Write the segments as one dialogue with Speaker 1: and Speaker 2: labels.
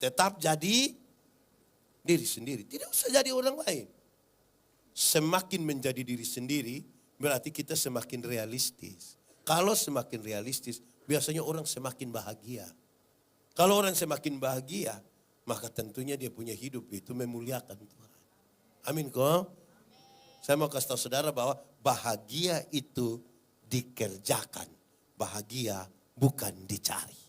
Speaker 1: Tetap jadi diri sendiri. Tidak usah jadi orang lain. Semakin menjadi diri sendiri, berarti kita semakin realistis. Kalau semakin realistis, biasanya orang semakin bahagia. Kalau orang semakin bahagia, maka tentunya dia punya hidup itu memuliakan Tuhan. Amin kok? Saya mau kasih tahu saudara bahwa bahagia itu dikerjakan. Bahagia bukan dicari.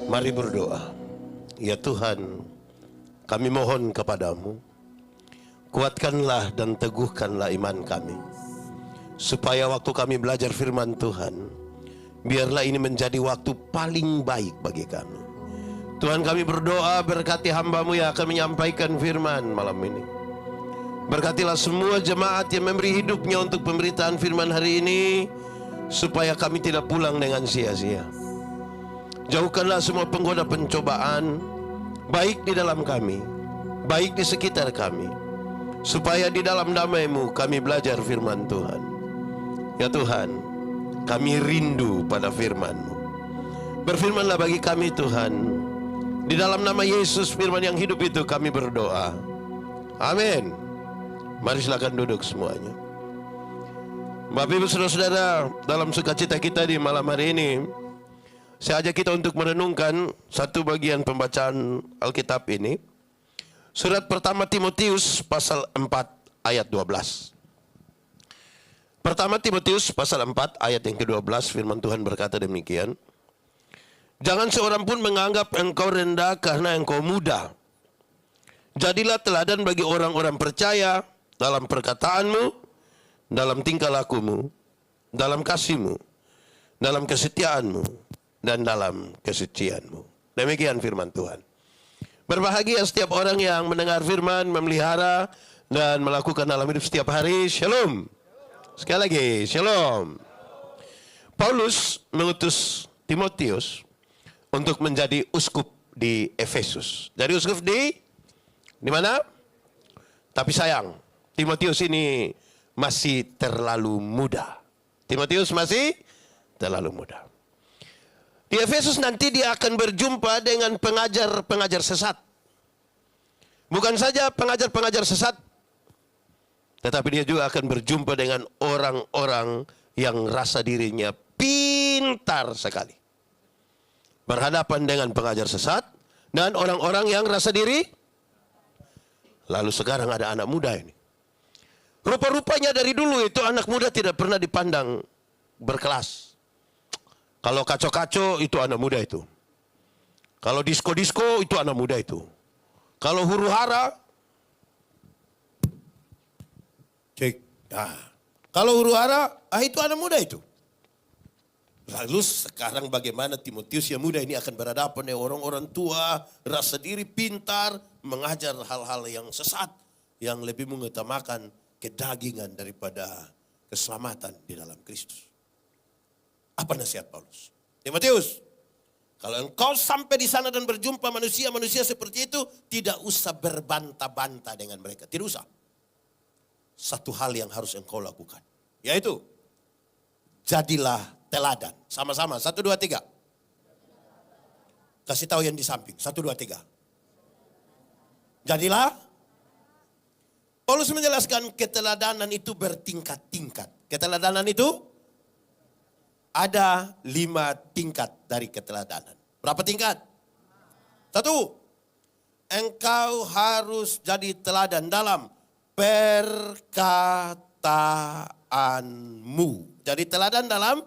Speaker 1: Mari berdoa. Ya Tuhan, kami mohon kepadamu, kuatkanlah dan teguhkanlah iman kami. Supaya waktu kami belajar firman Tuhan, biarlah ini menjadi waktu paling baik bagi kami. Tuhan, kami berdoa, berkati hamba-Mu yang akan menyampaikan firman malam ini. Berkatilah semua jemaat yang memberi hidupnya untuk pemberitaan firman hari ini, supaya kami tidak pulang dengan sia-sia. Jauhkanlah semua penggoda pencobaan, baik di dalam kami, baik di sekitar kami, supaya di dalam damai-Mu kami belajar firman Tuhan. Ya Tuhan, kami rindu pada firman-Mu. Berfirmanlah bagi kami Tuhan. Di dalam nama Yesus, firman yang hidup itu kami berdoa. Amin. Mari silakan duduk semuanya. Bapak Ibu saudara-saudara, dalam sukacita kita di malam hari ini, saya ajak kita untuk merenungkan satu bagian pembacaan Alkitab ini. Surat pertama Timotius pasal 4 ayat 12. Pertama Timotius pasal 4 ayat yang ke-12, firman Tuhan berkata demikian. Jangan seorang pun menganggap engkau rendah karena engkau muda. Jadilah teladan bagi orang-orang percaya dalam perkataanmu, dalam tingkah lakumu, dalam kasihmu, dalam kesetiaanmu, dan dalam kesucianmu. Demikian firman Tuhan. Berbahagia setiap orang yang mendengar firman, memelihara, dan melakukan dalam hidup setiap hari. Shalom. Sekali lagi, shalom. Paulus mengutus Timotius untuk menjadi uskup di Efesus. Jadi uskup di mana? Tapi sayang, Timotius ini masih terlalu muda. Timotius masih terlalu muda. Di Efesus nanti dia akan berjumpa dengan pengajar-pengajar sesat. Bukan saja pengajar-pengajar sesat, tetapi dia juga akan berjumpa dengan orang-orang yang rasa dirinya pintar sekali. Berhadapan dengan pengajar sesat dan orang-orang yang rasa diri. Lalu sekarang ada anak muda ini. Rupa-rupanya dari dulu itu anak muda tidak pernah dipandang berkelas. Kalau kaco-kaco itu anak muda itu. Kalau disko-disko itu anak muda itu. Kalau huru-hara, cek. Nah, kalau huru-hara, itu anak muda itu. Lalu sekarang bagaimana Timotius yang muda ini akan berhadapan dengan orang-orang tua, rasa diri pintar, mengajar hal-hal yang sesat, yang lebih mengutamakan kedagingan daripada keselamatan di dalam Kristus. Apa nasihat Paulus? Timotius, kalau engkau sampai di sana dan berjumpa manusia-manusia seperti itu, tidak usah berbantah-bantah dengan mereka. Tidak usah. Satu hal yang harus engkau lakukan, yaitu jadilah teladan. Sama-sama, 1, 2, 3. Kasih tahu yang di samping, 1, 2, 3. Jadilah. Paulus menjelaskan keteladanan itu bertingkat-tingkat. Keteladanan itu ada 5 tingkat dari keteladanan. Berapa tingkat? 1, engkau harus jadi teladan dalam perkataanmu. Jadi teladan dalam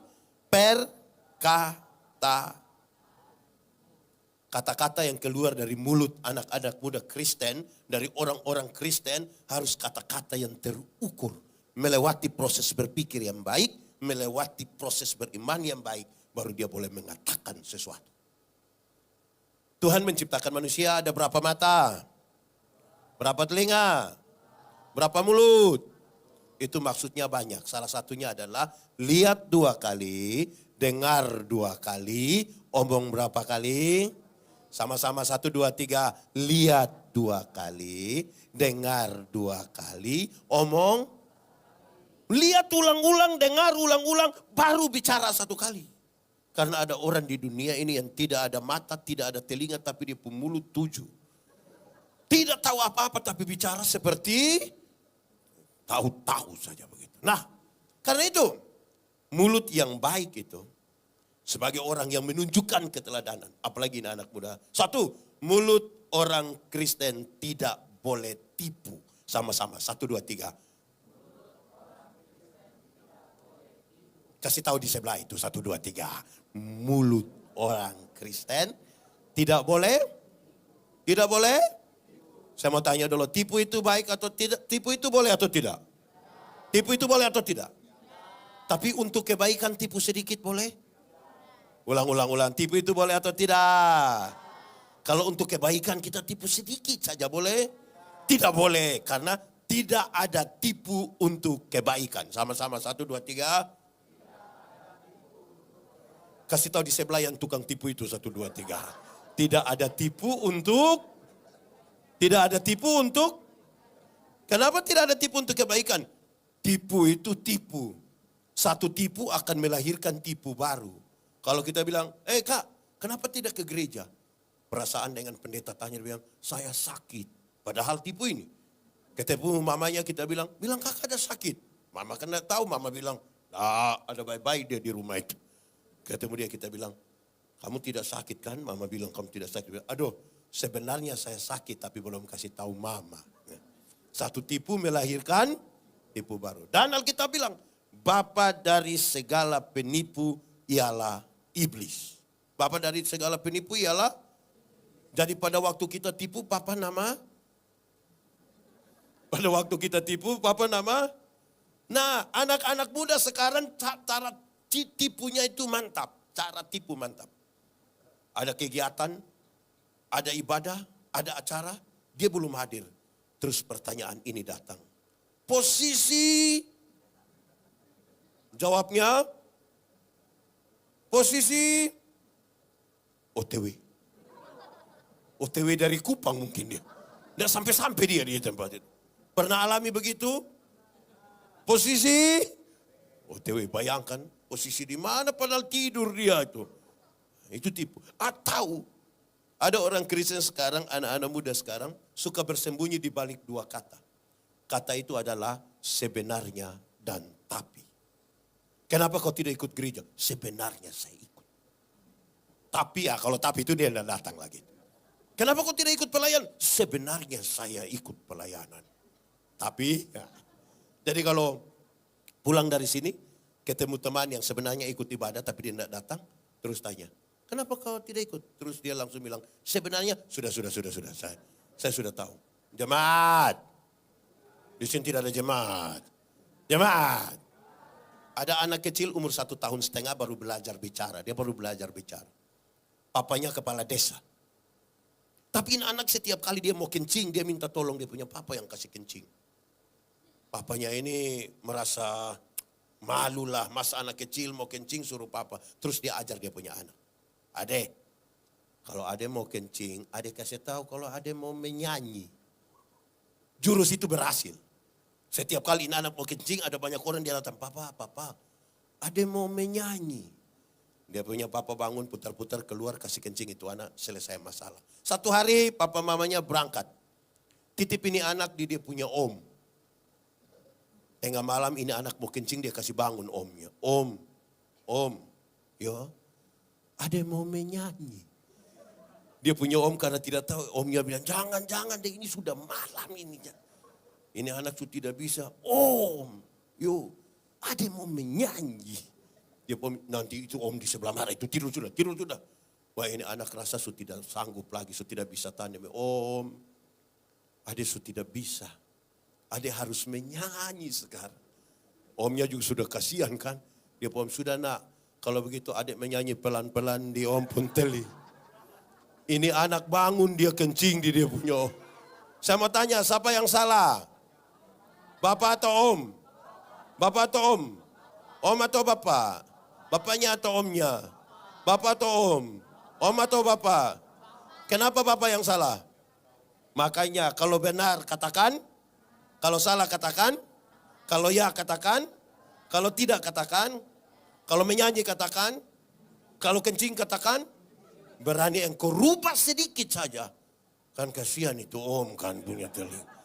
Speaker 1: kata-kata yang keluar dari mulut anak-anak muda Kristen, dari orang-orang Kristen, harus kata-kata yang terukur, melewati proses berpikir yang baik, melewati proses beriman yang baik, baru dia boleh mengatakan sesuatu. Tuhan menciptakan manusia ada berapa mata? Berapa telinga? Berapa mulut? Itu maksudnya banyak. Salah satunya adalah lihat 2 kali, dengar 2 kali, omong berapa kali? Sama-sama 1, 2, 3, lihat 2 kali, dengar 2 kali, omong, lihat ulang-ulang, dengar ulang-ulang, baru bicara 1 kali. Karena ada orang di dunia ini yang tidak ada mata, tidak ada telinga, tapi dia mulut 7. Tidak tahu apa-apa tapi bicara seperti tahu-tahu saja begitu. Nah, karena itu mulut yang baik itu sebagai orang yang menunjukkan keteladanan. Apalagi ini anak muda. 1, mulut orang Kristen tidak boleh tipu. Sama-sama, 1, 2, 3. Kasih tahu di sebelah itu, 1, 2, 3. Mulut orang Kristen tidak boleh. Tidak boleh. Saya mau tanya dulu, tipu itu baik atau tidak? Tipu itu boleh atau tidak? Tipu itu boleh atau tidak? Tapi untuk kebaikan tipu sedikit boleh? Ulang. Tipu itu boleh atau tidak? Kalau untuk kebaikan kita tipu sedikit saja boleh? Tidak boleh, karena tidak ada tipu untuk kebaikan. Sama-sama, 1, 2, 3. Kasih tahu di sebelah yang tukang tipu itu, 1, 2, 3. Tidak ada tipu untuk... Tidak ada tipu untuk, kenapa tidak ada tipu untuk kebaikan? Tipu itu tipu. 1 tipu akan melahirkan tipu baru. Kalau kita bilang, kak, kenapa tidak ke gereja? Perasaan dengan pendeta tanya, dia bilang, saya sakit. Padahal tipu ini. Ketemu mamanya kita bilang kakak ada sakit. Mama kan tidak tahu, mama bilang, ada baik-baik dia di rumah itu. Ketemu dia, kita bilang, kamu tidak sakit kan? Mama bilang, kamu tidak sakit. Bilang, aduh. Sebenarnya saya sakit tapi belum kasih tahu mama. 1 tipu melahirkan tipu baru. Dan Alkitab bilang, bapa dari segala penipu ialah iblis. Bapa dari segala penipu ialah, jadi pada waktu kita tipu papa nama? Pada waktu kita tipu papa nama? Nah, anak-anak muda sekarang cara tipunya itu mantap. Cara tipu mantap. Ada kegiatan, ada ibadah, ada acara, dia belum hadir. Terus pertanyaan ini datang. Posisi, jawabnya, posisi OTW. OTW dari Kupang mungkin dia. Tidak sampai-sampai dia di tempat itu. Pernah alami begitu? Posisi, OTW, bayangkan posisi di mana padahal tidur dia itu. Itu tipu. Atau ada orang Kristen sekarang, anak-anak muda sekarang, suka bersembunyi di balik 2 kata. Kata itu adalah sebenarnya dan tapi. Kenapa kau tidak ikut gereja? Sebenarnya saya ikut. Tapi ya, kalau tapi itu dia tidak datang lagi. Kenapa kau tidak ikut pelayan? Sebenarnya saya ikut pelayanan. Tapi, ya. Jadi kalau pulang dari sini, ketemu teman yang sebenarnya ikut ibadah tapi dia tidak datang, terus tanya, kenapa kau tidak ikut? Terus dia langsung bilang, sebenarnya sudah. Saya sudah tahu. Jemaat. Di sini tidak ada jemaat. Jemaat. Ada anak kecil umur 1,5 tahun baru belajar bicara. Dia baru belajar bicara. Papanya kepala desa. Tapi ini anak setiap kali dia mau kencing, dia minta tolong dia punya papa yang kasih kencing. Papanya ini merasa malulah, masa anak kecil mau kencing suruh papa. Terus dia ajar dia punya anak. Adek, kalau adek mau kencing, adek kasih tahu kalau adek mau menyanyi. Jurus itu berhasil. Setiap kali anak mau kencing, ada banyak orang dia datang, papa, adek mau menyanyi. Dia punya papa bangun, putar-putar keluar, kasih kencing itu anak, selesai masalah. 1 hari papa mamanya berangkat. Titip ini anak di dia punya om. Tengah malam ini anak mau kencing, dia kasih bangun omnya. Om, ya. Ada mau menyanyi. Dia punya om karena tidak tahu. Omnya bilang, jangan deh, ini sudah malam ini. Ini anak sudah tidak bisa. Om, ada mau menyanyi. Dia nanti itu om di sebelah marah itu tidur sudah. Wah ini anak rasa sudah tidak sanggup lagi, sudah tidak bisa tanya. Om, ada sudah tidak bisa. Ada harus menyanyi sekarang. Omnya juga sudah kasihan kan. Dia om sudah nak. Kalau begitu adik menyanyi pelan-pelan di om pun teli. Ini anak bangun dia kencing di dia punya om. Saya mau tanya siapa yang salah? Bapak atau om? Bapak atau om? Om atau bapak? Bapaknya atau omnya? Bapak atau om? Om atau bapak? Kenapa bapak yang salah? Makanya kalau benar katakan, kalau salah katakan, kalau ya katakan, kalau tidak katakan, kalau menyanyi katakan, kalau kencing katakan, berani engkau rubah sedikit saja. Kan kasihan itu om kan punya telinga.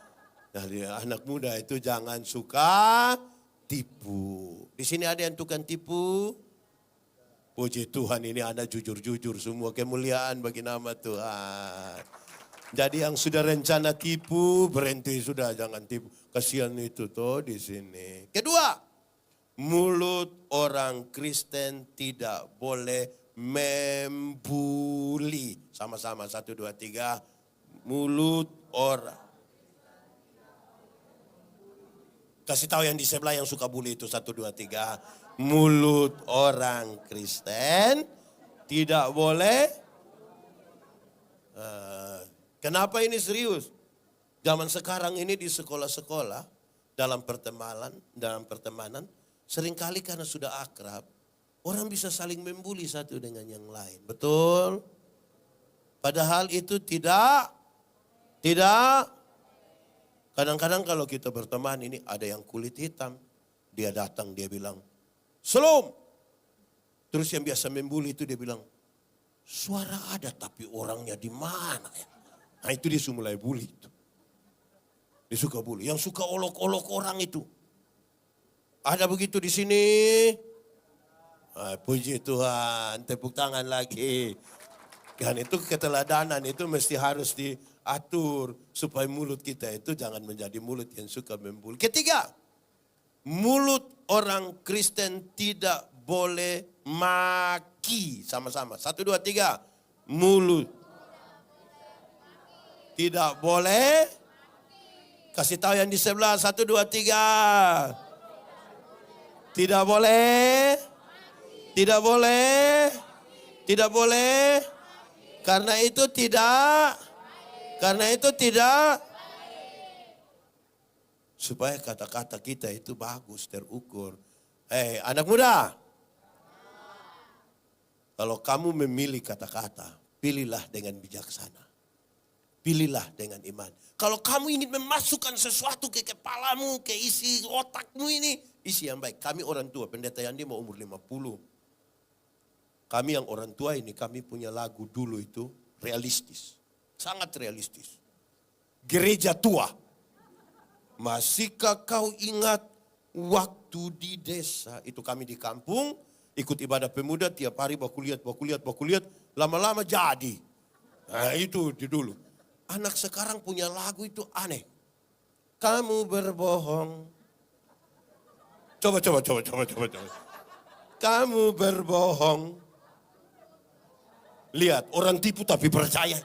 Speaker 1: Jadi anak muda itu jangan suka tipu. Di sini ada yang tukang tipu. Puji Tuhan ini anak jujur-jujur semua, kemuliaan bagi nama Tuhan. Jadi yang sudah rencana tipu berhenti sudah, jangan tipu. Kasihan itu tuh di sini. Kedua, mulut orang Kristen tidak boleh membuli. Sama-sama 1, 2, 3. Mulut orang. Kasih tahu yang di sebelah yang suka bully itu 1, 2, 3. Mulut orang Kristen tidak boleh. Kenapa ini serius? Zaman sekarang ini di sekolah-sekolah, dalam pertemanan, seringkali karena sudah akrab, orang bisa saling membuli satu dengan yang lain. Betul? Padahal itu tidak. Kadang-kadang kalau kita berteman ini ada yang kulit hitam. Dia datang, dia bilang, "Salam." Terus yang biasa membuli itu dia bilang, "Suara ada tapi orangnya di mana ya?" Nah itu dia mulai bully itu. Dia suka bully. Yang suka olok-olok orang itu. Ada begitu di sini. Puji Tuhan, tepuk tangan lagi. Kan itu keteladanan itu mesti harus diatur. Supaya mulut kita itu jangan menjadi mulut yang suka membuli. Ketiga, mulut orang Kristen tidak boleh maki. Sama-sama, 1, 2, 3. Mulut tidak boleh. Kasih tahu yang di sebelah, 1, 2, 3. Tidak boleh. Tidak boleh. Tidak boleh. Karena itu tidak. Supaya kata-kata kita itu bagus, terukur. Anak muda. Kalau kamu memilih kata-kata, pilihlah dengan bijaksana. Pilihlah dengan iman. Kalau kamu ingin memasukkan sesuatu ke kepalamu, ke isi otakmu ini, isi yang baik. Kami orang tua, pendeta Yandi mau umur 50. Kami yang orang tua ini, kami punya lagu dulu itu realistis. Sangat realistis. Gereja tua. Masihkah kau ingat waktu di desa? Itu kami di kampung, ikut ibadah pemuda, tiap hari baku lihat. Lama-lama jadi. Nah itu di dulu. Anak sekarang punya lagu itu aneh. Kamu berbohong. Coba. Kamu berbohong. Lihat, orang tipu tapi percaya.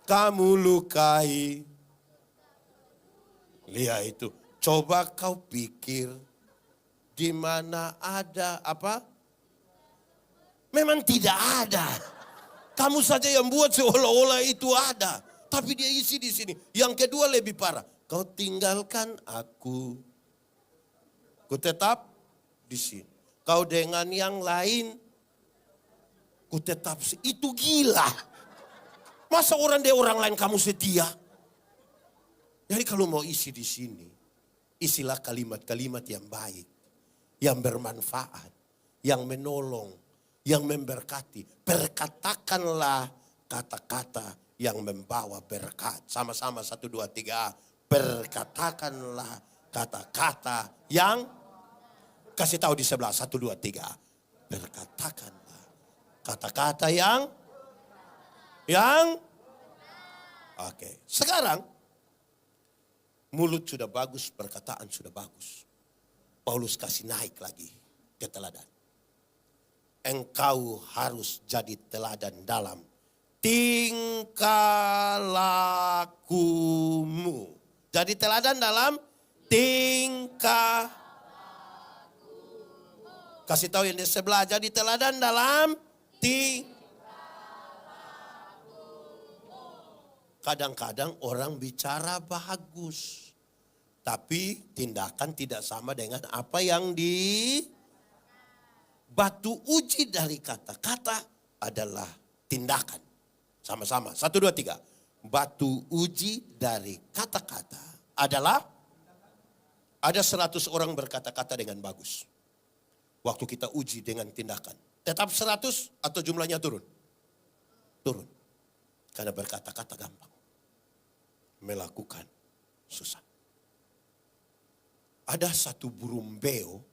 Speaker 1: Kamu lukai. Lihat itu. Coba kau pikir. Di mana ada apa? Memang tidak ada. Kamu saja yang buat seolah-olah itu ada. Tapi dia isi di sini. Yang kedua lebih parah. Kau tinggalkan aku. Ku tetap di sini. Kau dengan yang lain. Ku tetap. Itu gila. Masa orang lain kamu setia? Jadi kalau mau isi di sini. Isilah kalimat-kalimat yang baik. Yang bermanfaat. Yang menolong. Yang memberkati. Perkatakanlah kata-kata yang membawa berkat. Sama-sama 1, 2, 3. Perkatakanlah kata-kata yang kasih tahu di sebelah 1, 2, 3. Perkatakanlah kata-kata yang oke. Sekarang mulut sudah bagus, perkataan sudah bagus. Paulus kasih naik lagi ke teladan. Engkau harus jadi teladan dalam tingkah lakumu. Jadi teladan dalam tingkah. Kasih tahu yang di sebelah, jadi teladan dalam Kadang-kadang orang bicara bagus. Tapi tindakan tidak sama dengan apa yang batu uji dari kata-kata adalah tindakan. Sama-sama. 1, 2, 3. batu uji dari kata-kata adalah ada 100 orang berkata-kata dengan bagus. Waktu kita uji dengan tindakan. Tetap 100 atau jumlahnya turun? Turun. Karena berkata-kata gampang. Melakukan susah. Ada satu burung beo.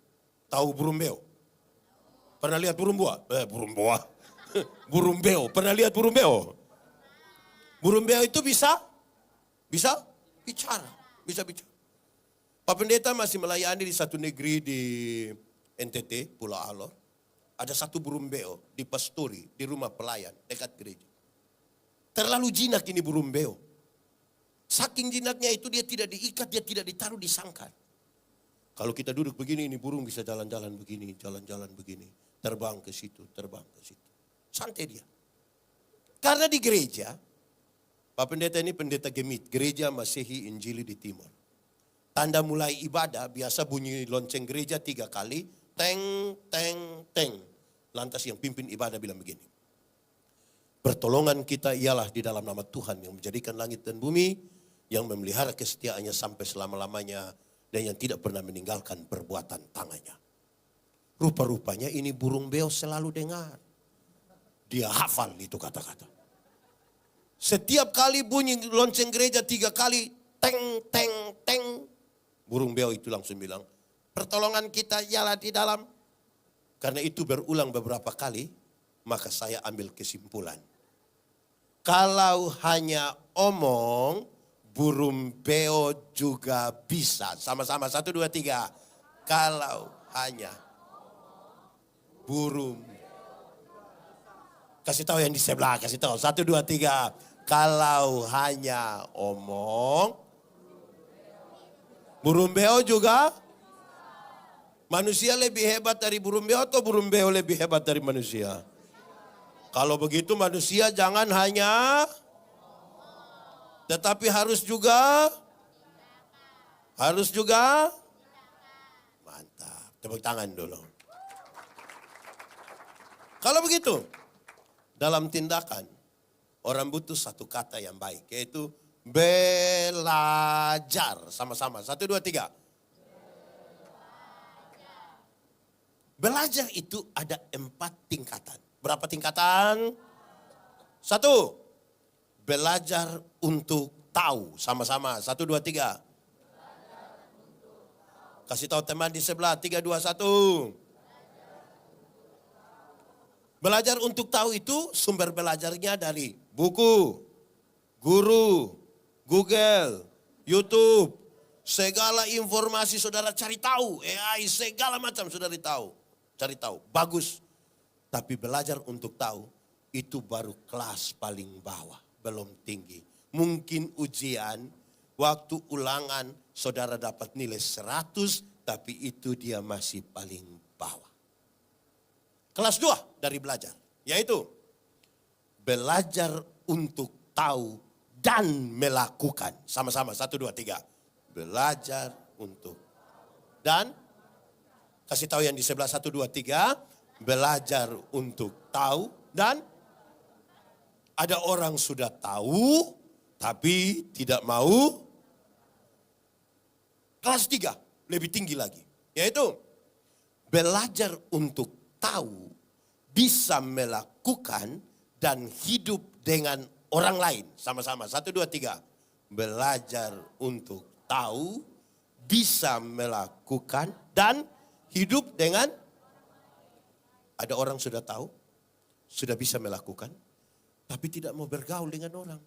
Speaker 1: Tahu burung beo? Pernah lihat burung boa? Burung boa. Burung beo. Pernah lihat burung beo? Burung beo itu bisa bicara. Bisa bicara. Pak Pendeta masih melayani di satu negeri di NTT, Pulau Alor. Ada satu burung beo di pastori, di rumah pelayan, dekat gereja. Terlalu jinak ini burung beo. Saking jinaknya itu dia tidak diikat, dia tidak ditaruh di sangkar. Kalau kita duduk begini, ini burung bisa jalan-jalan begini, jalan-jalan begini. Terbang ke situ, terbang ke situ. Santai dia. Karena di gereja, Pak Pendeta ini pendeta Gemit, gereja Masehi Injili di Timur. Tanda mulai ibadah, biasa bunyi lonceng gereja 3 kali. Teng, teng, teng. Lantas yang pimpin ibadah bilang begini. Pertolongan kita ialah di dalam nama Tuhan yang menjadikan langit dan bumi. Yang memelihara kesetiaannya sampai selama-lamanya. Dan yang tidak pernah meninggalkan perbuatan tangannya. Rupa-rupanya ini burung beo selalu dengar. Dia hafal itu kata-kata. Setiap kali bunyi lonceng gereja 3 kali. Teng, teng, teng. Burung beo itu langsung bilang, pertolongan kita ialah di dalam. Karena itu berulang beberapa kali, maka saya ambil kesimpulan. Kalau hanya omong, burung beo juga bisa. Sama-sama, 1, 2, 3. Kalau hanya burung. Kasih tahu yang di sebelah, kasih tahu. 1, 2, 3. Kalau hanya omong, burung beo juga? Manusia lebih hebat dari burung beo atau burung beo lebih hebat dari manusia? Kalau begitu manusia jangan hanya, tetapi harus juga. Mantap, tepuk tangan dulu. Kalau begitu, dalam tindakan, orang butuh satu kata yang baik, yaitu belajar. Sama-sama. 1, 2, 3. Belajar itu ada 4 tingkatan. Berapa tingkatan? 1. Belajar untuk tahu. Sama-sama. 1, 2, 3. Kasih tahu teman di sebelah. 3, 2, 1. Belajar untuk tahu itu sumber belajarnya dari buku, guru, Google, YouTube, segala informasi saudara cari tahu, AI, segala macam saudara cari tahu, bagus. Tapi belajar untuk tahu, itu baru kelas paling bawah, belum tinggi. Mungkin ujian, waktu ulangan, saudara dapat nilai 100, tapi itu dia masih paling bawah. Kelas 2 dari belajar, yaitu belajar untuk tahu dan melakukan. Sama-sama, 1, 2, 3. Belajar untuk dan. Kasih tahu yang di sebelah, 1, 2, 3. Belajar untuk tahu dan. Ada orang sudah tahu tapi tidak mau. Kelas 3 lebih tinggi lagi. Yaitu belajar untuk tahu, bisa melakukan dan hidup dengan orang lain. Sama-sama. 1, 2, 3. Belajar untuk tahu, bisa melakukan, dan hidup dengan. Ada orang sudah tahu, sudah bisa melakukan, tapi tidak mau bergaul dengan orang.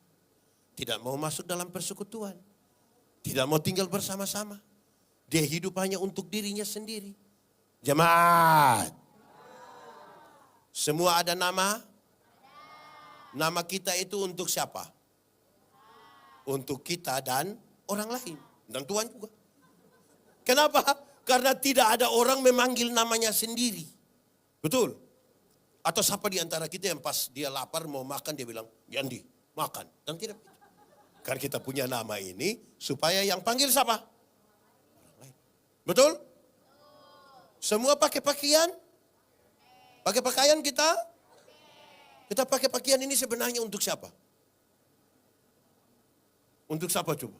Speaker 1: Tidak mau masuk dalam persekutuan. Tidak mau tinggal bersama-sama. Dia hidup hanya untuk dirinya sendiri. Jemaat. Semua ada nama. Nama kita itu untuk siapa? Untuk kita dan orang lain. Dan Tuhan juga. Kenapa? Karena tidak ada orang memanggil namanya sendiri. Betul? Atau siapa di antara kita yang pas dia lapar mau makan dia bilang, Yandi, makan. Dan tidak. Karena kita punya nama ini supaya yang panggil siapa? Orang lain. Betul? Semua pakai pakaian? Pakai pakaian kita? Kita pakai pakaian ini sebenarnya untuk siapa? Untuk siapa coba?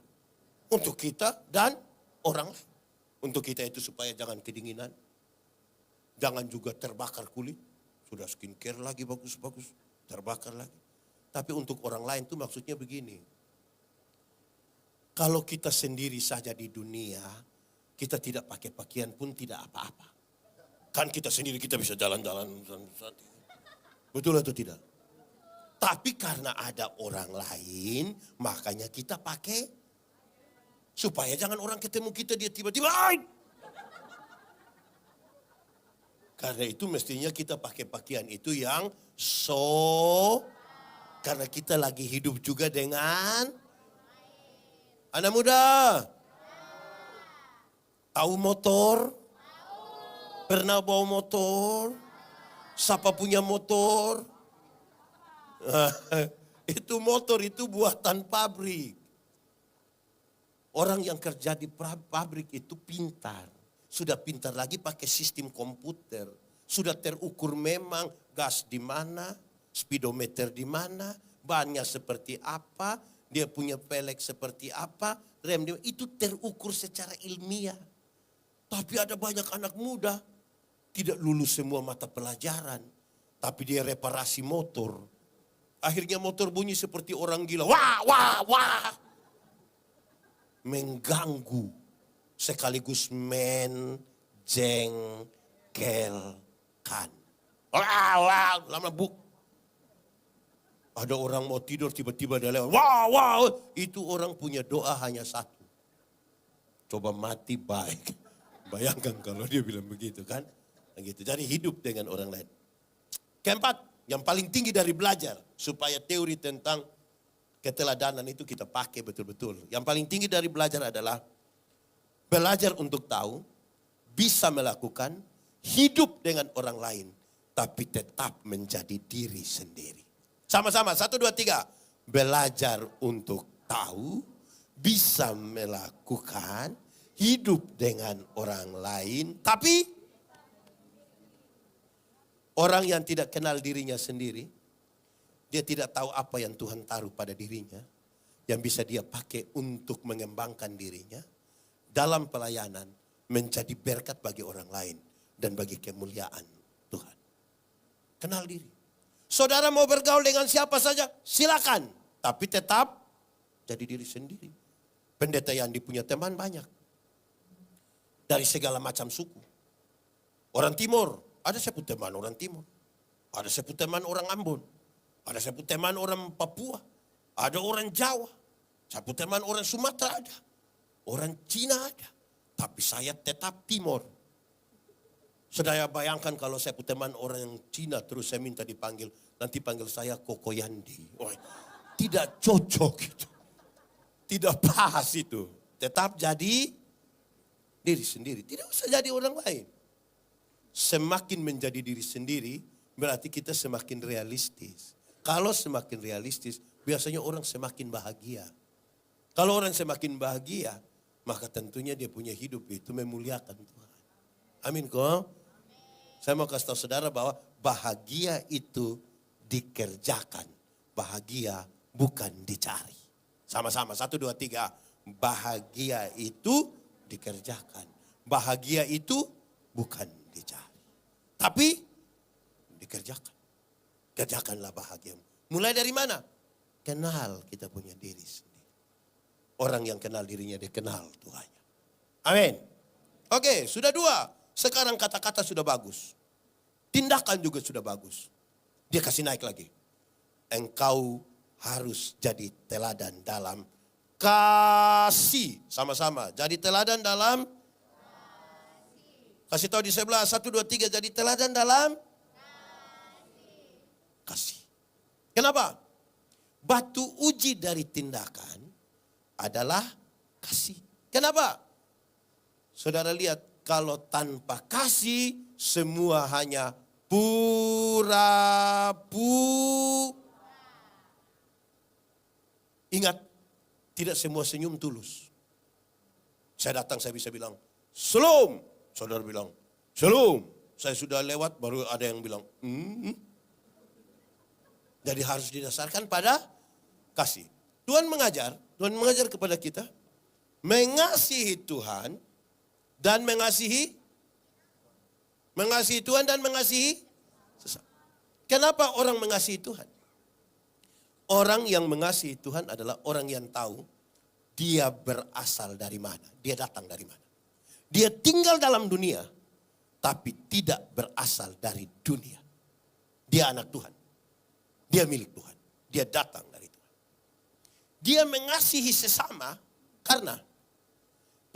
Speaker 1: Untuk kita dan orang lain. Untuk kita itu supaya jangan kedinginan. Jangan juga terbakar kulit. Sudah skincare lagi bagus-bagus. Terbakar lagi. Tapi untuk orang lain itu maksudnya begini. Kalau kita sendiri saja di dunia, kita tidak pakai pakaian pun tidak apa-apa. Kan kita sendiri kita bisa jalan-jalan. Betul atau tidak? Tapi karena ada orang lain, makanya kita pakai. Supaya jangan orang ketemu kita dia tiba-tiba. Karena itu mestinya kita pakai pakaian itu yang karena kita lagi hidup juga dengan anak muda. Tahu motor? Pernah bawa motor? Siapa punya motor? Itu motor itu buatan pabrik. Orang yang kerja di pabrik itu pintar. Sudah pintar lagi pakai sistem komputer. Sudah terukur memang gas di mana, speedometer di mana, bannya seperti apa, dia punya pelek seperti apa, rem dia, itu terukur secara ilmiah. Tapi ada banyak anak muda tidak lulus semua mata pelajaran, tapi dia reparasi motor. Akhirnya motor bunyi seperti orang gila. Wah, wah, wah. Mengganggu sekaligus menjengkelkan. Wah, wah, lama bu. Ada orang mau tidur tiba-tiba dia lewat. Wah, wah, itu orang punya doa hanya satu. Coba mati baik. Bayangkan kalau dia bilang begitu kan. Begitu. Jadi hidup dengan orang lain. Keempat, yang paling tinggi dari belajar supaya teori tentang keteladanan itu kita pakai betul-betul. Yang paling tinggi dari belajar adalah belajar untuk tahu, bisa melakukan, hidup dengan orang lain, tapi tetap menjadi diri sendiri. Sama-sama, 1, 2, 3. Belajar untuk tahu, bisa melakukan, hidup dengan orang lain, tapi orang yang tidak kenal dirinya sendiri, dia tidak tahu apa yang Tuhan taruh pada dirinya, yang bisa dia pakai untuk mengembangkan dirinya dalam pelayanan, menjadi berkat bagi orang lain dan bagi kemuliaan Tuhan. Kenal diri. Saudara mau bergaul dengan siapa saja, silakan, tapi tetap jadi diri sendiri. Pendeta Yandi punya teman banyak dari segala macam suku. Orang Timur, ada saya punya teman orang Timur, ada saya punya teman orang Ambon. Ada saya punya teman orang Papua, ada orang Jawa, saya punya teman orang Sumatera ada, orang Cina ada, tapi saya tetap Timur. Saudara bayangkan kalau saya punya teman orang Cina terus saya minta dipanggil, nanti panggil saya Koko Yandi. Wah, tidak cocok itu, tidak pas itu. Tetap jadi diri sendiri, tidak usah jadi orang lain. Semakin menjadi diri sendiri berarti kita semakin realistis. Kalau semakin realistis, biasanya orang semakin bahagia. Kalau orang semakin bahagia, maka tentunya dia punya hidup itu memuliakan Tuhan. Amin kok? Saya mau kasih tahu saudara bahwa bahagia itu dikerjakan. Bahagia bukan dicari. Sama-sama, 1, 2, 3. Bahagia itu dikerjakan. Bahagia itu bukan dicari. Tapi dikerjakan. Kerjakanlah bahagiamu. Mulai dari mana? Kenal kita punya diri sendiri. Orang yang kenal dirinya, dia kenal Tuhannya. Amin. Oke, sudah 2. Sekarang kata-kata sudah bagus. Tindakan juga sudah bagus. Dia kasih naik lagi. Engkau harus jadi teladan dalam kasih. Sama-sama. Jadi teladan dalam kasih tahu di sebelah. 1, 2, 3. Jadi teladan dalam kasih. Kenapa? Batu uji dari tindakan adalah kasih. Kenapa? Saudara lihat, kalau tanpa kasih semua hanya pura-pura. Ingat, tidak semua senyum tulus. Saya datang, saya bisa bilang, "Shalom." Saudara bilang, "Shalom." Saya sudah lewat, baru ada yang bilang, Jadi harus didasarkan pada kasih. Tuhan Tuhan mengajar kepada kita mengasihi Tuhan dan mengasihi Tuhan dan mengasihi sesama. Kenapa orang mengasihi Tuhan? Orang yang mengasihi Tuhan adalah orang yang tahu dia berasal dari mana, dia datang dari mana. Dia tinggal dalam dunia, tapi tidak berasal dari dunia. Dia anak Tuhan, dia milik Tuhan, dia datang dari Tuhan. Dia mengasihi sesama karena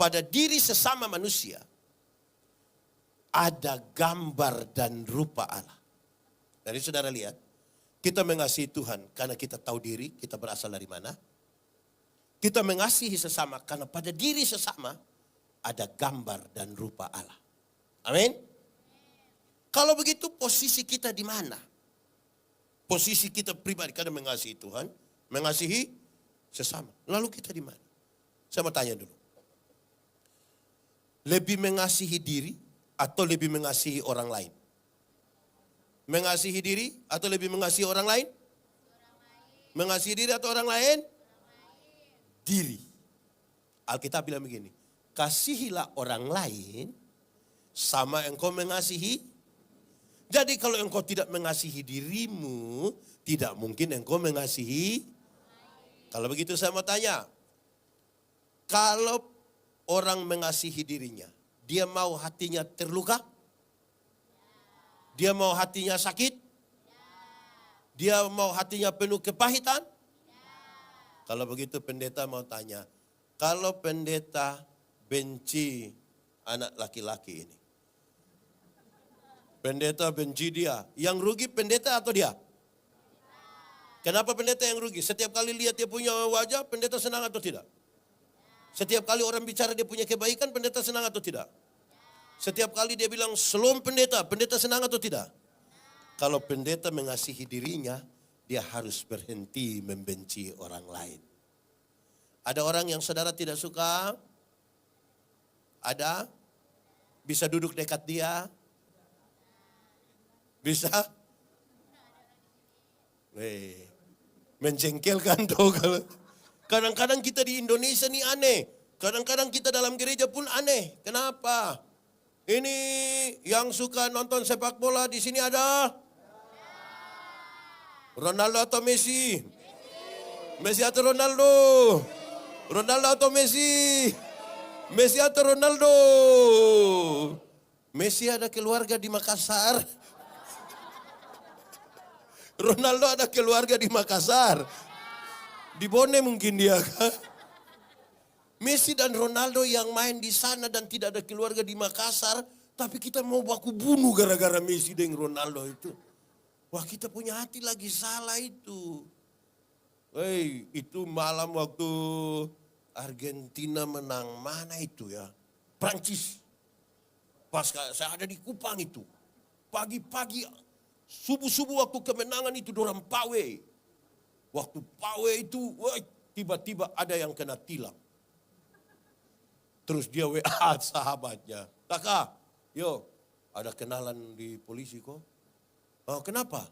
Speaker 1: pada diri sesama manusia ada gambar dan rupa Allah. Jadi saudara lihat, kita mengasihi Tuhan karena kita tahu diri, kita berasal dari mana. Kita mengasihi sesama karena pada diri sesama ada gambar dan rupa Allah. Amin. Kalau begitu posisi kita di mana? Posisi kita pribadi karena mengasihi Tuhan, mengasihi sesama. Lalu kita di mana? Saya mau tanya dulu. Lebih mengasihi diri atau lebih mengasihi orang lain? Mengasihi diri atau lebih mengasihi orang lain? Mengasihi diri atau orang lain? Diri. Alkitab bilang begini, kasihilah orang lain sama engkau mengasihi. Jadi kalau engkau tidak mengasihi dirimu, tidak mungkin engkau mengasihi. Kalau begitu saya mau tanya, kalau orang mengasihi dirinya, dia mau hatinya terluka? Dia mau hatinya sakit? Dia mau hatinya penuh kepahitan? Kalau begitu pendeta mau tanya, kalau pendeta benci anak laki-laki ini, pendeta benci dia, yang rugi pendeta atau dia? Kenapa pendeta yang rugi? Setiap kali lihat dia punya wajah, pendeta senang atau tidak? Setiap kali orang bicara dia punya kebaikan, pendeta senang atau tidak? Setiap kali dia bilang shalom pendeta, pendeta senang atau tidak? Kalau pendeta mengasihi dirinya, dia harus berhenti membenci orang lain. Ada orang yang saudara tidak suka? Ada? Bisa duduk dekat dia? Bisa? Menjengkelkan tuh kalau. Kadang-kadang kita di Indonesia nih aneh. Kadang-kadang kita dalam gereja pun aneh. Kenapa? Ini yang suka nonton sepak bola di sini ada? Ronaldo atau Messi? Messi atau Ronaldo? Ronaldo atau Messi? Messi atau Ronaldo? Messi ada keluarga di Makassar. Ronaldo ada keluarga di Makassar. Di Bone mungkin dia kan. Messi dan Ronaldo yang main di sana dan tidak ada keluarga di Makassar. Tapi kita mau baku bunuh gara-gara Messi dan Ronaldo itu. Wah kita punya hati lagi salah itu. Itu malam waktu Argentina menang. Mana itu ya? Prancis. Pas saya ada di Kupang itu. Pagi-pagi, subuh-subuh waktu kemenangan itu dorang pawe. Waktu pawe itu, tiba-tiba ada yang kena tilang. Terus dia WA sahabatnya. Kakak, yo ada kenalan di polisi kok. Oh kenapa?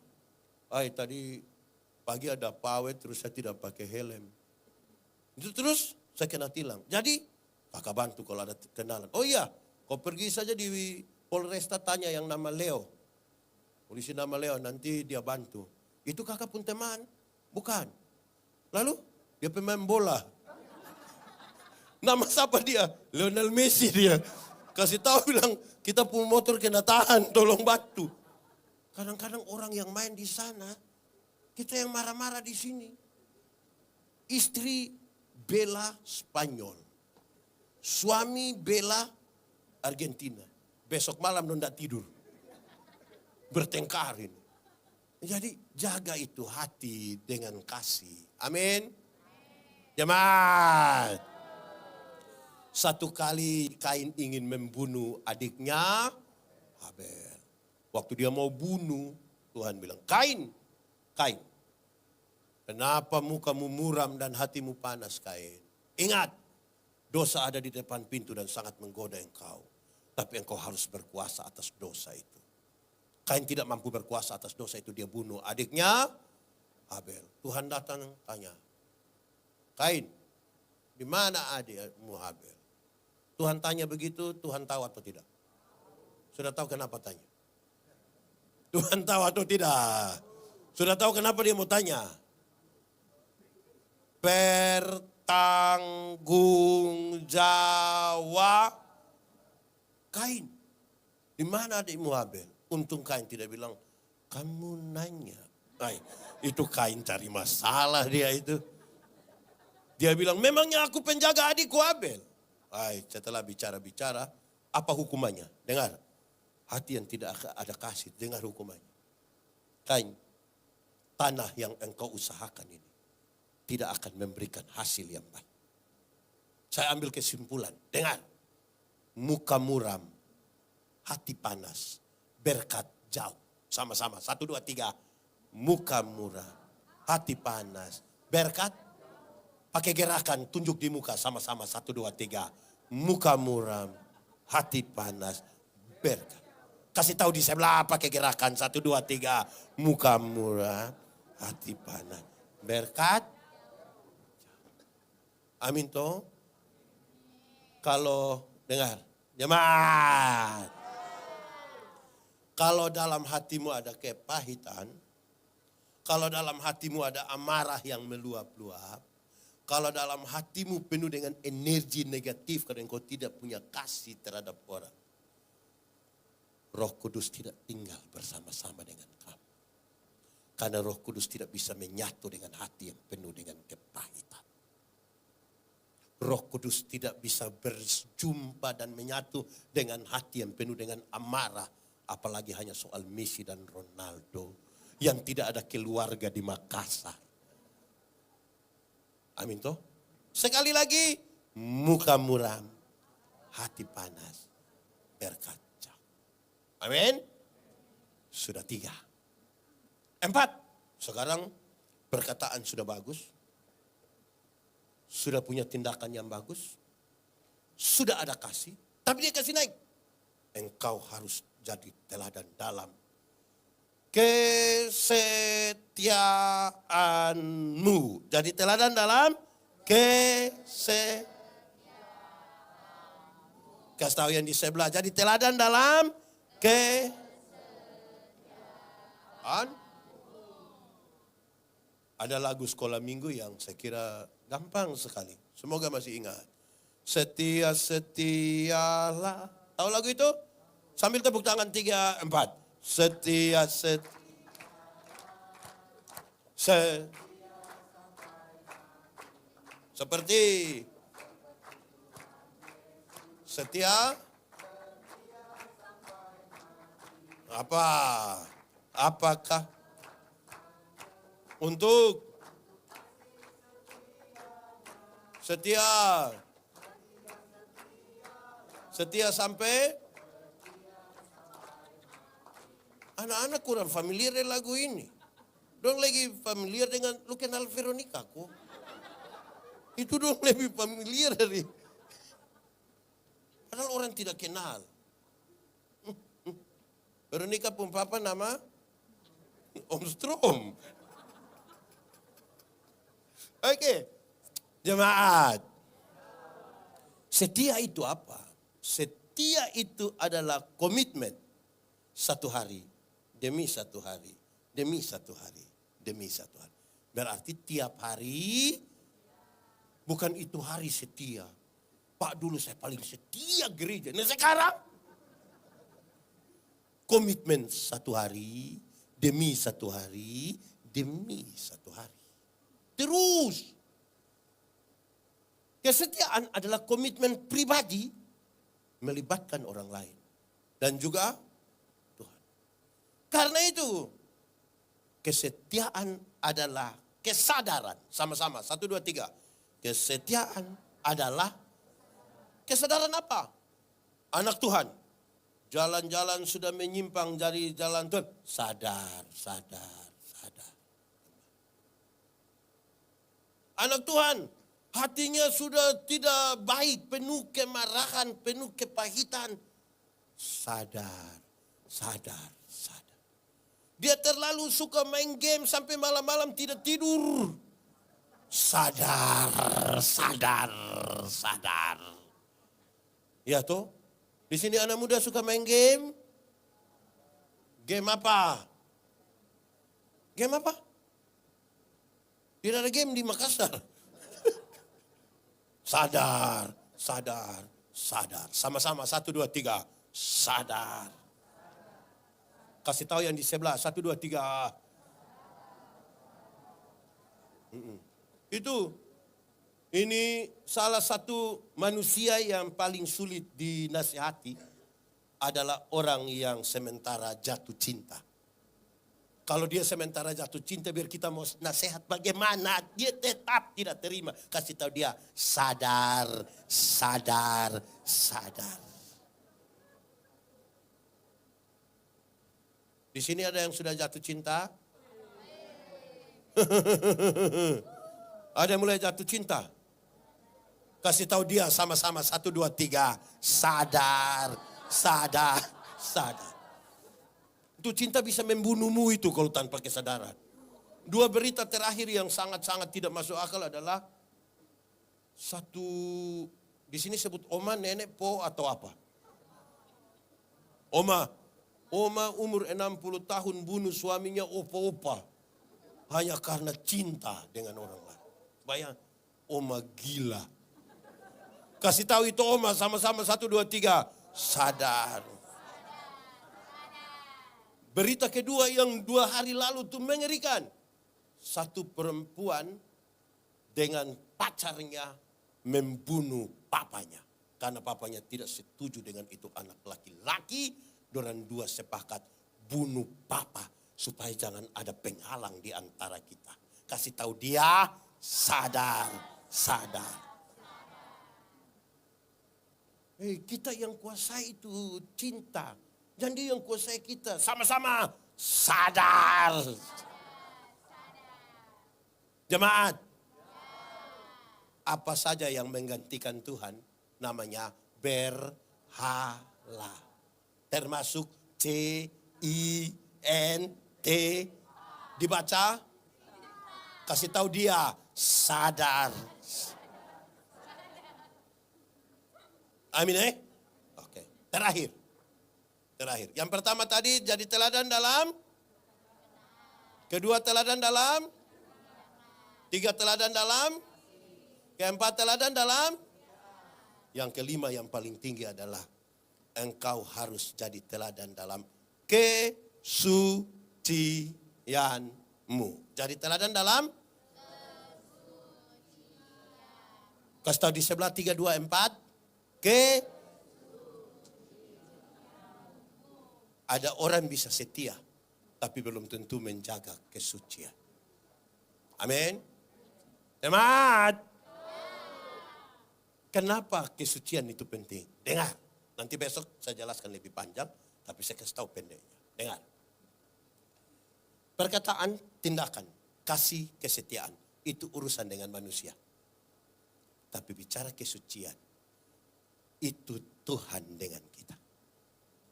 Speaker 1: Tadi pagi ada pawe terus saya tidak pakai helm. Itu terus saya kena tilang. Jadi kakak bantu kalau ada kenalan. Oh iya, kau pergi saja di Polresta tanya yang nama Leo. Polisi nama Leo nanti dia bantu. Itu kakak pun teman. Bukan. Lalu dia pemain bola. Nama siapa dia? Lionel Messi dia. Kasih tahu bilang kita pun motor kena tahan, tolong bantu. Kadang-kadang orang yang main di sana, kita yang marah-marah di sini. Istri bela Spanyol. Suami bela Argentina. Besok malam nondak tidur. Bertengkar ini. Jadi jaga itu hati dengan kasih. Amin. Jemaat. Satu kali Kain ingin membunuh adiknya Habel. Waktu dia mau bunuh, Tuhan bilang, Kain, Kain. Kenapa mukamu muram dan hatimu panas, Kain? Ingat, dosa ada di depan pintu dan sangat menggoda engkau. Tapi engkau harus berkuasa atas dosa itu. Kain tidak mampu berkuasa atas dosa itu, dia bunuh adiknya Habel. Tuhan datang tanya, Kain, Di mana adikmu Habel? Tuhan tanya begitu, Tuhan tahu atau tidak? Sudah tahu kenapa tanya? Tuhan tahu atau tidak? Sudah tahu kenapa dia mau tanya? Bertanggung jawab Kain. Di mana adikmu Habel? Untung Kain tidak bilang, kamu nanya. Itu Kain cari masalah dia itu. Dia bilang, memangnya aku penjaga adikku Habel? Setelah bicara-bicara, apa hukumannya? Dengar, hati yang tidak ada kasih, dengar hukumannya. Kain, tanah yang engkau usahakan ini tidak akan memberikan hasil yang baik. Saya ambil kesimpulan, dengar. Muka muram, hati panas, berkat jauh. Sama-sama, 1, 2, 3. Muka muram, hati panas, berkat. Pakai gerakan, tunjuk di muka sama-sama. 1, 2, 3. Muka muram, hati panas, berkat. Kasih tahu di sebelah pakai gerakan. 1, 2, 3. Muka muram, hati panas, berkat. Amin toh. Kalau dengar, jemaat. Kalau dalam hatimu ada kepahitan, kalau dalam hatimu ada amarah yang meluap-luap, kalau dalam hatimu penuh dengan energi negatif karena engkau tidak punya kasih terhadap orang, Roh Kudus tidak tinggal bersama-sama dengan kamu. Karena Roh Kudus tidak bisa menyatu dengan hati yang penuh dengan kepahitan. Roh Kudus tidak bisa berjumpa dan menyatu dengan hati yang penuh dengan amarah. Apalagi hanya soal Messi dan Ronaldo yang tidak ada keluarga di Makassar. Amin toh. Sekali lagi, muka muram, hati panas, berkat jauh. Amin. Sudah 3. 4. Sekarang perkataan sudah bagus. Sudah punya tindakan yang bagus. Sudah ada kasih. Tapi dia kasih naik. Engkau harus jadi teladan dalam kesetiaanmu. Jadi teladan dalam kasih tahu yang di sebelah. Jadi teladan dalam Ada lagu sekolah minggu yang saya kira gampang sekali. Semoga masih ingat. Setialah. Tahu lagu itu? Sambil tepuk tangan 3, 4. Seperti setia. Apakah untuk setia sampai. Anak-anak kurang familiar dengan lagu ini. Dong lagi familiar dengan lu kenal Veronica kok. Itu dong lebih familiar dari. Padahal orang tidak kenal. Veronica pun papa nama Om Strom. Oke. Jemaat. Setia itu apa? Setia itu adalah komitmen. 1 hari. Demi 1 hari, demi 1 hari, demi 1 hari. Berarti tiap hari, bukan itu hari setia. Pak dulu saya paling setia gereja. Nah sekarang, komitmen 1 hari, demi 1 hari, demi 1 hari. Terus. Kesetiaan adalah komitmen pribadi, melibatkan orang lain. Dan juga karena itu, kesetiaan adalah kesadaran. Sama-sama, 1, 2, 3. Kesetiaan adalah kesadaran apa? Anak Tuhan. Jalan-jalan sudah menyimpang dari jalan Tuhan. Sadar. Anak Tuhan, hatinya sudah tidak baik, penuh kemarahan, penuh kepahitan. Sadar. Dia terlalu suka main game sampai malam-malam tidak tidur. sadar, sadar, sadar. Ya toh, di sini anak muda suka main game. Game apa? Game apa? Tidak ada game di Makassar. Sadar, sadar, sadar. Sama-sama, 1, 2, 3. Sadar. Kasih tahu yang di sebelah, 1, 2, 3. Itu. Ini salah satu manusia yang paling sulit dinasihati adalah orang yang sementara jatuh cinta. Kalau dia sementara jatuh cinta, biar kita mau nasihat bagaimana, dia tetap tidak terima. Kasih tahu dia, sadar, sadar, sadar. Di sini ada yang sudah jatuh cinta? Ada yang mulai jatuh cinta? Kasih tahu dia sama-sama, 1, 2, 3. Sadar, sadar, sadar. Itu cinta bisa membunuhmu itu kalau tanpa kesadaran. 2 berita terakhir yang sangat-sangat tidak masuk akal adalah satu, di sini sebut oma, nenek, po atau apa? Oma umur 60 tahun bunuh suaminya opa-opa. Hanya karena cinta dengan orang lain. Bayang, oma gila. Kasih tahu itu oma sama-sama, 1, 2, 3. Sadar. Berita kedua yang 2 hari lalu itu mengerikan. Satu perempuan dengan pacarnya membunuh papanya. Karena papanya tidak setuju dengan itu anak laki-laki. Dorang 2 sepakat bunuh papa. Supaya jangan ada penghalang di antara kita. Kasih tahu dia, sadar, sadar. Kita yang kuasai itu cinta. Dan dia yang kuasai kita. Sama-sama sadar. Jemaat. Apa saja yang menggantikan Tuhan namanya berhala. Termasuk CINT. Dibaca. Kasih tahu dia sadar. Amin Oke. Terakhir. Yang pertama tadi jadi teladan dalam. Kedua teladan dalam. 3 teladan dalam. Keempat teladan dalam. Yang kelima yang paling tinggi adalah engkau harus jadi teladan dalam kesucianmu. Jadi teladan dalam. Kasih tahu di sebelah 3, 2, 4. Ada orang bisa setia, tapi belum tentu menjaga kesucian. Amin. Teman. Kenapa kesucian itu penting? Dengar. Nanti besok saya jelaskan lebih panjang, tapi saya kasih tahu pendeknya. Dengar. Perkataan, tindakan, kasih, kesetiaan. Itu urusan dengan manusia. Tapi bicara kesucian, itu Tuhan dengan kita.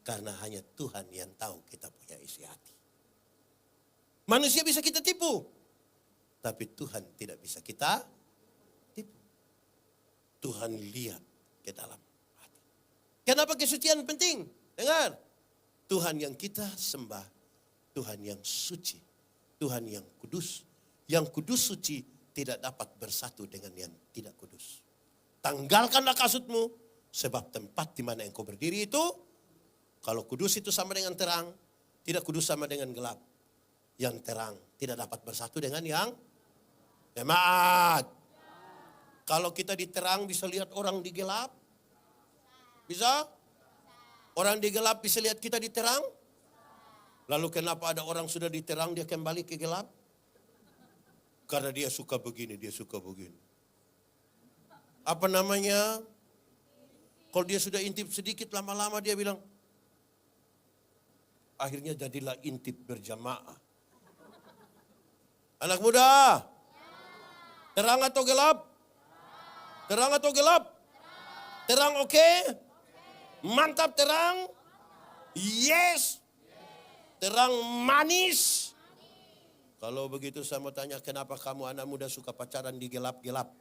Speaker 1: Karena hanya Tuhan yang tahu kita punya isi hati. Manusia bisa kita tipu. Tapi Tuhan tidak bisa kita tipu. Tuhan lihat ke dalam hati. Kenapa kesucian penting? Dengar. Tuhan yang kita sembah. Tuhan yang suci. Tuhan yang kudus. Yang kudus suci tidak dapat bersatu dengan yang tidak kudus. Tanggalkanlah kasutmu. Sebab tempat di mana engkau berdiri itu, kalau kudus itu sama dengan terang, tidak kudus sama dengan gelap. Yang terang tidak dapat bersatu dengan yang jemaat. Kalau kita di terang bisa lihat orang di gelap? Bisa? Orang di gelap bisa lihat kita di terang? Lalu kenapa ada orang sudah di terang dia kembali ke gelap? Karena dia suka begini, dia suka begini. Apa namanya? Kalau dia sudah intip sedikit, lama-lama dia bilang, akhirnya jadilah intip berjamaah. Anak muda, terang atau gelap? Terang atau gelap? Terang oke? Mantap terang? Yes. Terang manis? Kalau begitu saya mau tanya, kenapa kamu anak muda suka pacaran di gelap-gelap?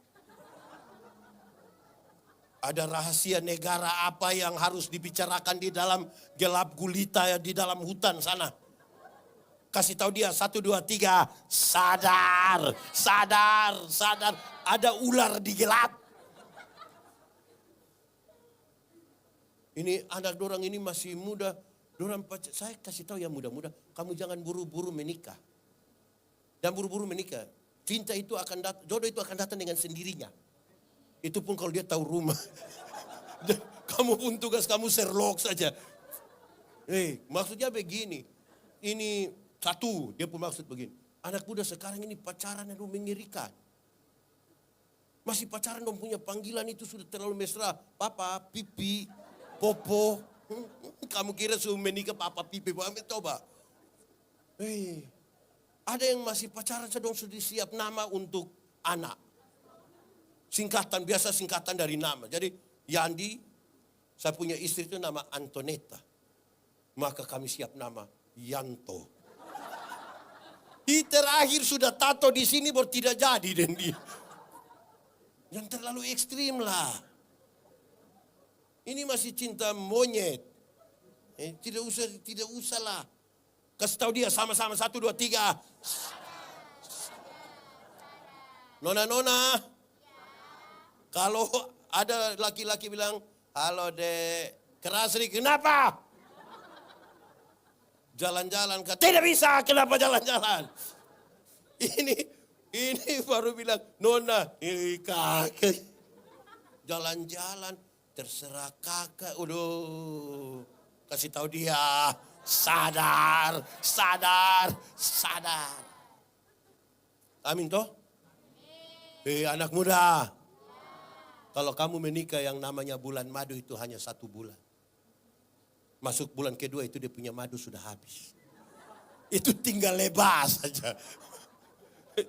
Speaker 1: Ada rahasia negara apa yang harus dibicarakan di dalam gelap gulita ya, di dalam hutan sana? Kasih tahu dia 1, 2, 3, sadar, sadar, sadar. Ada ular di gelap. Ini anak dorang ini masih muda. Saya kasih tahu yang muda-muda, kamu jangan buru-buru menikah. Dan buru-buru menikah. Cinta itu akan datang, jodoh itu akan datang dengan sendirinya. Itu pun kalau dia tahu rumah. Kamu pun tugas kamu Sherlock saja. Maksudnya begini. Ini satu, dia pun maksud begini. Anak muda sekarang ini pacaran yang mengerikan. Masih pacaran dong punya panggilan itu sudah terlalu mesra. Papa, pipi, popo. Kamu kira suruh menikah papa, pipi, coba. Ada yang masih pacaran sedang sudah siap nama untuk anak. Singkatan, biasa singkatan dari nama. Jadi Yandi, saya punya istri itu nama Antonetta. Maka kami siap nama Yanto. Di terakhir sudah tato di sini baru tidak jadi dan dia. Yang terlalu ekstrim lah. Ini masih cinta monyet. Tidak usah lah. Kasih tahu dia sama-sama 1, 2, 3. Nona. Kalau ada laki-laki bilang, halo dek, keras nih, kenapa? Jalan-jalan, tidak bisa, kenapa jalan-jalan? Ini baru bilang, nona, kakek. Jalan-jalan, terserah kakak, udah. Kasih tahu dia, sadar. Amin toh? Anak muda. Kalau kamu menikah yang namanya bulan madu itu hanya 1 bulan. Masuk bulan kedua itu dia punya madu sudah habis. Itu tinggal lebas saja.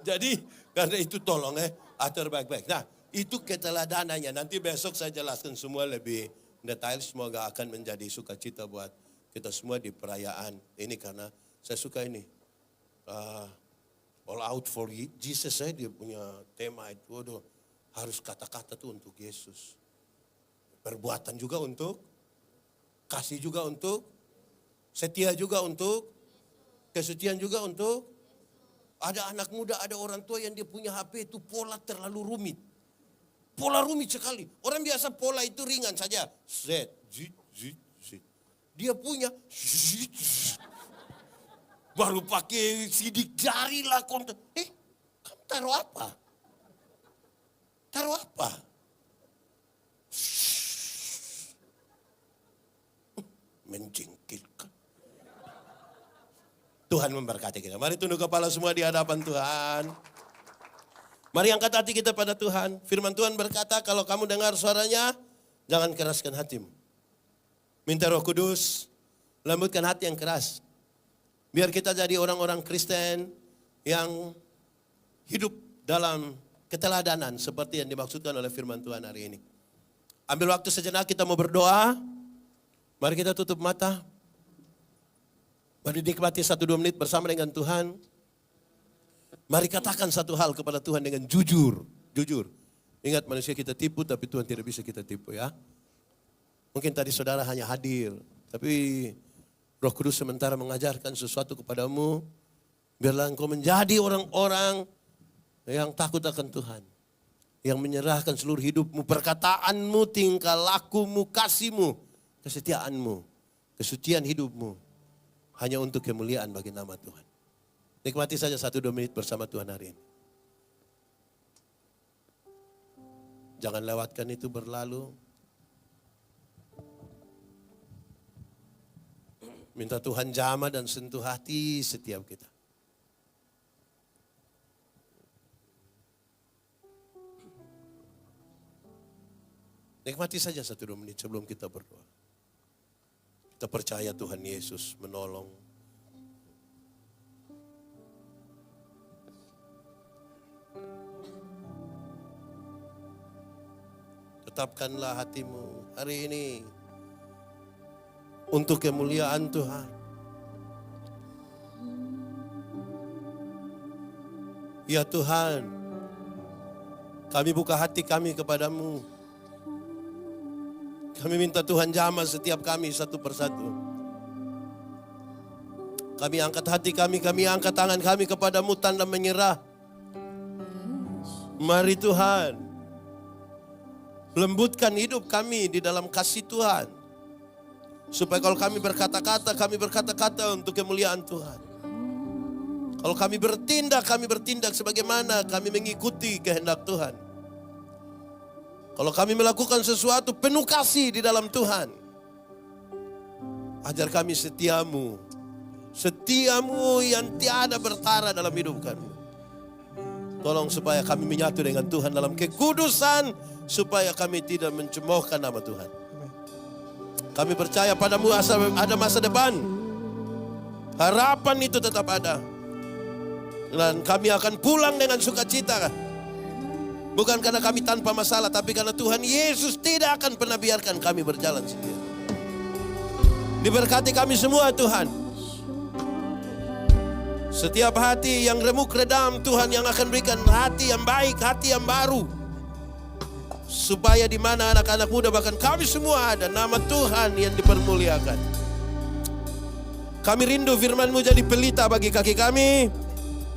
Speaker 1: Jadi karena itu tolong atur baik-baik. Nah itu keteladanannya. Nanti besok saya jelaskan semua lebih detail. Semoga akan menjadi sukacita buat kita semua di perayaan ini. Karena saya suka ini. All out for Jesus. Dia punya tema itu. Waduh, harus kata-kata tuh untuk Yesus. Perbuatan juga untuk. Kasih juga untuk, setia juga untuk, kesucian juga untuk. Ada anak muda, ada orang tua yang dia punya HP itu pola terlalu rumit. Pola rumit sekali. Orang biasa pola itu ringan saja. Z. Dia punya Z. Baru pakai sidik jari lah. Kamu taruh apa? Menjengkelkan. Tuhan memberkati kita. Mari tunduk kepala semua di hadapan Tuhan. Mari angkat hati kita pada Tuhan. Firman Tuhan berkata, kalau kamu dengar suaranya, jangan keraskan hatimu. Minta Roh Kudus, lembutkan hati yang keras. Biar kita jadi orang-orang Kristen yang hidup dalam keteladanan seperti yang dimaksudkan oleh firman Tuhan hari ini. Ambil waktu sejenak, kita mau berdoa. Mari kita tutup mata. Mari nikmati 1-2 menit bersama dengan Tuhan. Mari katakan satu hal kepada Tuhan dengan jujur. Jujur. Ingat manusia kita tipu tapi Tuhan tidak bisa kita tipu ya. Mungkin tadi saudara hanya hadir. Tapi Roh Kudus sementara mengajarkan sesuatu kepadamu. Biarlah engkau menjadi orang-orang yang takut akan Tuhan. Yang menyerahkan seluruh hidupmu, perkataanmu, tingkah lakumu, kasihmu. Kesetiaanmu, kesucian hidupmu, hanya untuk kemuliaan bagi nama Tuhan. Nikmati saja 1-2 menit bersama Tuhan hari ini. Jangan lewatkan itu berlalu. Minta Tuhan jamah dan sentuh hati setiap kita. Nikmati saja 1-2 menit sebelum kita berdoa. Kita percaya Tuhan Yesus menolong. Tetapkanlah hatimu hari ini untuk kemuliaan Tuhan. Ya Tuhan, kami buka hati kami kepadamu. Kami minta Tuhan jamah setiap kami satu persatu. Kami angkat hati kami angkat tangan kami kepadamu tanda menyerah. Mari Tuhan, lembutkan hidup kami di dalam kasih Tuhan. Supaya kalau kami berkata-kata untuk kemuliaan Tuhan. Kalau kami bertindak sebagaimana kami mengikuti kehendak Tuhan. Kalau kami melakukan sesuatu penuh kasih di dalam Tuhan. Ajar kami setiamu yang tiada bertara dalam hidup kami. Tolong supaya kami menyatu dengan Tuhan dalam kekudusan, supaya kami tidak mencemoohkan nama Tuhan. Kami percaya padamu ada masa depan. Harapan itu tetap ada. Dan kami akan pulang dengan sukacita. Bukan karena kami tanpa masalah, tapi karena Tuhan Yesus tidak akan pernah biarkan kami berjalan sendiri. Diberkati kami semua Tuhan. Setiap hati yang remuk redam, Tuhan yang akan berikan hati yang baik, hati yang baru. Supaya di mana anak-anak muda bahkan kami semua ada, nama Tuhan yang dipermuliakan. Kami rindu firman-Mu jadi pelita bagi kaki kami,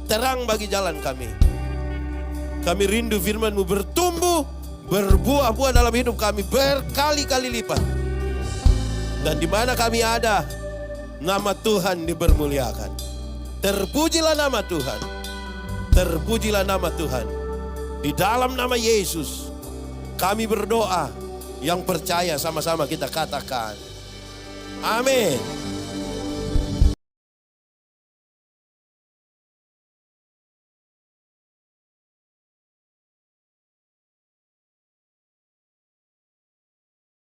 Speaker 1: terang bagi jalan kami. Kami rindu firman-Mu bertumbuh, berbuah-buah dalam hidup kami berkali-kali lipat. Dan di mana kami ada, nama Tuhan dipermuliakan. Terpujilah nama Tuhan. Terpujilah nama Tuhan. Di dalam nama Yesus kami berdoa. Yang percaya sama-sama kita katakan amin.